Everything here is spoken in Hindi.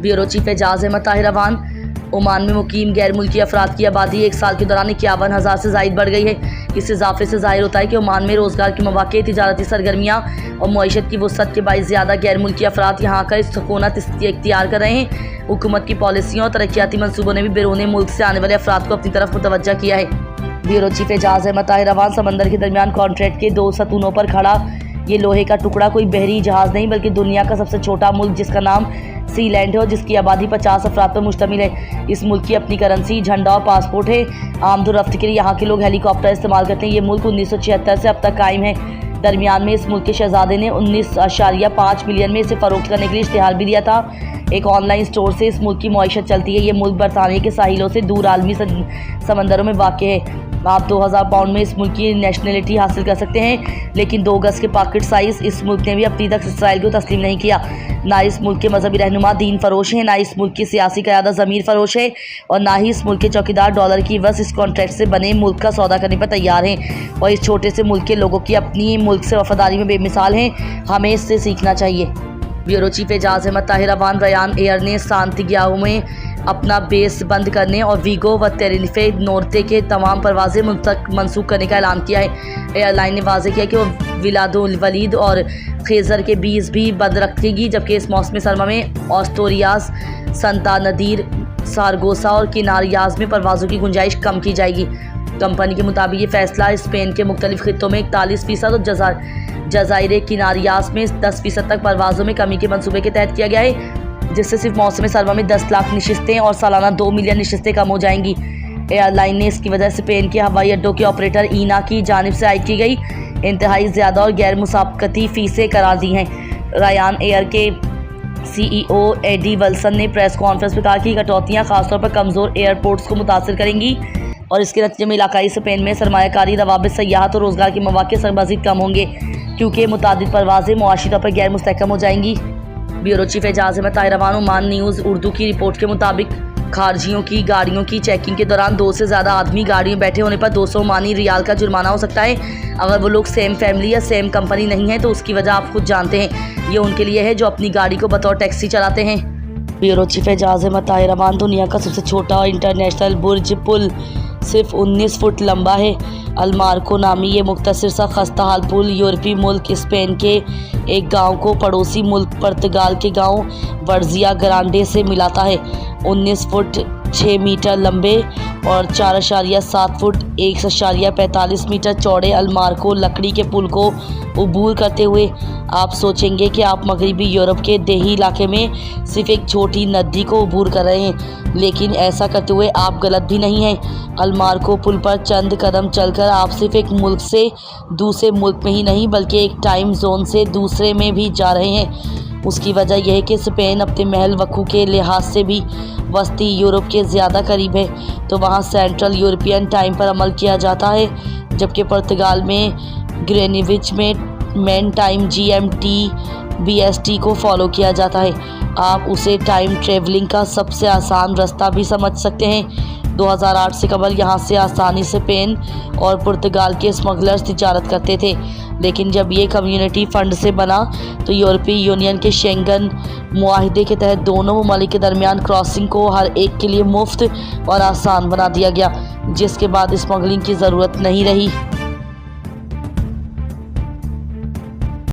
Bureau chief Ejaz Ahmed Tahir Awan. Oman में मुकीम गैर मुल्की अफराद की आबादी 1 साल के दौरान 51,000 से ज़ायद बढ़ गई है। इस इजाफे से ज़ाहिर होता है कि ओमान में रोज़गार के मौक़े, तिजारती सरगर्मियाँ और मईशत की वसअत के बाइस ज़्यादा गैर मुल्की अफराद यहाँ आकर सकूनत इख्तियार कर रहे हैं। हुकूमत की पॉलिसियों और तरक्याती मनसूबों ने भी बैरून मुल्क से आने वाले अफराद को अपनी तरफ मुतवज्जा किया है। ब्यूरो चीफ एजाज अहमद ताहिर अवान समंदर के दरमियान कॉन्ट्रैक्ट के 2 सतूनों पर खड़ा ये लोहे का टुकड़ा कोई बहरी जहाज़ नहीं बल्कि दुनिया का सबसे छोटा मुल्क जिसका नाम सीलैंड है और जिसकी आबादी 50 अफराद पर मुश्तमिल है। इस मुल्क की अपनी करेंसी, झंडा और पासपोर्ट है। आमदोरफ्त के लिए यहाँ के लोग हेलीकॉप्टर इस्तेमाल करते हैं। ये मुल्क 1976 से अब तक कायम है। दरमियान में इस मुल्क के शहजादे ने 19.5 मिलियन में इसे फ़रोख्त करने के लिए इश्तिहार भी दिया था। एक ऑनलाइन स्टोर से इस मुल्क की मईशत चलती है। ये मुल्क बरतानिया के साहिलों से दूर आलमी समंदरों में वाक़ है। आप 2000 पाउंड में इस मुल्क की नेशनलिटी हासिल कर सकते हैं, लेकिन 2 गज़ के पॉकेट साइज़ इस मुल्क ने भी अभी तक इसराइल को तस्लीम नहीं किया। ना इस मुल्क के मजहबी रहनुमा दीन फरोश हैं, ना इस मुल्क की सियासी क़यादत ज़मीर फरोश है और ना ही इस मुल्क के चौकीदार डॉलर की वस इस कॉन्ट्रैक्ट से बने मुल्क का सौदा करने पर तैयार हैं। और इस छोटे से मुल्क के लोगों की अपनी मुल्क से वफादारी में बेमिसाल हैं। हमें इससे सीखना चाहिए। Bureau chief Ejaz Ahmed Tahir Awan. Ryanair ने सांतियागो में अपना बेस बंद करने और वीगो व टेनेरिफे नॉर्ते के तमाम परवाज़ें मुल्क तक मनसूख करने का ऐलान किया है। एयरलाइन ने वाज़ेह किया कि वो विलादुल-वलीद और खेज़र के बीच भी बंद रखेगी, जबकि इस मौसम सरमा में ऑस्टोरियास, संता नदीर, सारगोसा और किनारियाज में परवाज़ों की गुंजाइश कम की जाएगी। कंपनी के मुताबिक ये फैसला स्पेन के मुख्तलिफ खित्तों में 41% और जज़ाइर किनारियास में 10% तक परवाज़ों में कमी के मनसूबे के तहत किया गया है, जिससे सिर्फ मौसम सरमा में 10 लाख नशिस्तें और सालाना 2 मिलियन नशिस्तें कम हो जाएंगी। एयरलाइन ने इसकी वजह स्पेन के हवाई अड्डों के ऑपरेटर ईना की जानिब से आयद की गई इंतहाई ज़्यादा और गैर मुसाबकती फ़ीसें करार दी हैं। रयान एयर के CEO एडी विल्सन ने प्रेस कॉन्फ्रेंस में कहा कि कटौतियाँ खासतौर पर कमज़ोर एयरपोर्ट्स को मुतासर करेंगी और इसके नतीजे में इलाकाई स्पेन में सरमायाकारी, रवाबित, सयाहत और रोज़गार के मौक़े से मज़ीद कम होंगे, क्योंकि मुतादिद परवाज़ें मुआशी तौर पर गैर मुस्तहकम हो जाएंगी। Bureau chief Ejaz Ahmed Tahir Awan. Oman news Urdu की रिपोर्ट के मुताबिक खारजियों की गाड़ियों की चेकिंग के दौरान 2 से ज़्यादा आदमी गाड़ी में बैठे होने पर 200 ओमानी रियाल का जुर्माना हो सकता है। अगर वो लोग सेम फैमिली या सेम कंपनी नहीं है तो उसकी वजह आप खुद जानते हैं। ये उनके लिए है जो अपनी गाड़ी को बतौर टैक्सी चलाते हैं। Bureau chief Ejaz Ahmed Tahir Awan. दुनिया का सबसे छोटा इंटरनेशनल बुर्ज पुल सिर्फ 19 फुट लंबा है। अलमार्को नामी ये मुख्तसर सा खस्ता हाल पुल यूरोपीय मुल्क स्पेन के एक गांव को पड़ोसी मुल्क पुर्तगाल के गांव वर्जिया ग्रांडे से मिलाता है। 19 फुट 6 मीटर लंबे और 4.7 फुट 1.45 मीटर चौड़े अलमार्को लकड़ी के पुल को उबूर करते हुए आप सोचेंगे कि आप मगरबी यूरोप के देही इलाके में सिर्फ एक छोटी नदी को उबूर कर रहे हैं, लेकिन ऐसा करते हुए आप गलत भी नहीं हैं। अलमार्को पुल पर चंद कदम चलकर आप सिर्फ एक मुल्क से दूसरे मुल्क में ही नहीं बल्कि एक टाइम जोन से दूसरे में भी जा रहे हैं। उसकी वजह यह है कि स्पेन अपने महल वकू के लिहाज से भी वस्ती यूरोप के ज़्यादा करीब है, तो वहाँ सेंट्रल यूरोपियन टाइम पर अमल किया जाता है, जबकि पुर्तगाल में ग्रेनिविच में मेन टाइम GMT BST को फॉलो किया जाता है। आप उसे टाइम ट्रेवलिंग का सबसे आसान रास्ता भी समझ सकते हैं। 2008 से कबल यहाँ से आसानी से स्पेन और पुर्तगाल के स्मगलर्स तिजारत करते थे, लेकिन जब ये कम्युनिटी फ़ंड से बना तो यूरोपीय यूनियन के शेंगन मुआहिदे के तहत दोनों ममालिक के दरमियान क्रॉसिंग को हर एक के लिए मुफ्त और आसान बना दिया गया, जिसके बाद स्मगलिंग की ज़रूरत नहीं रही।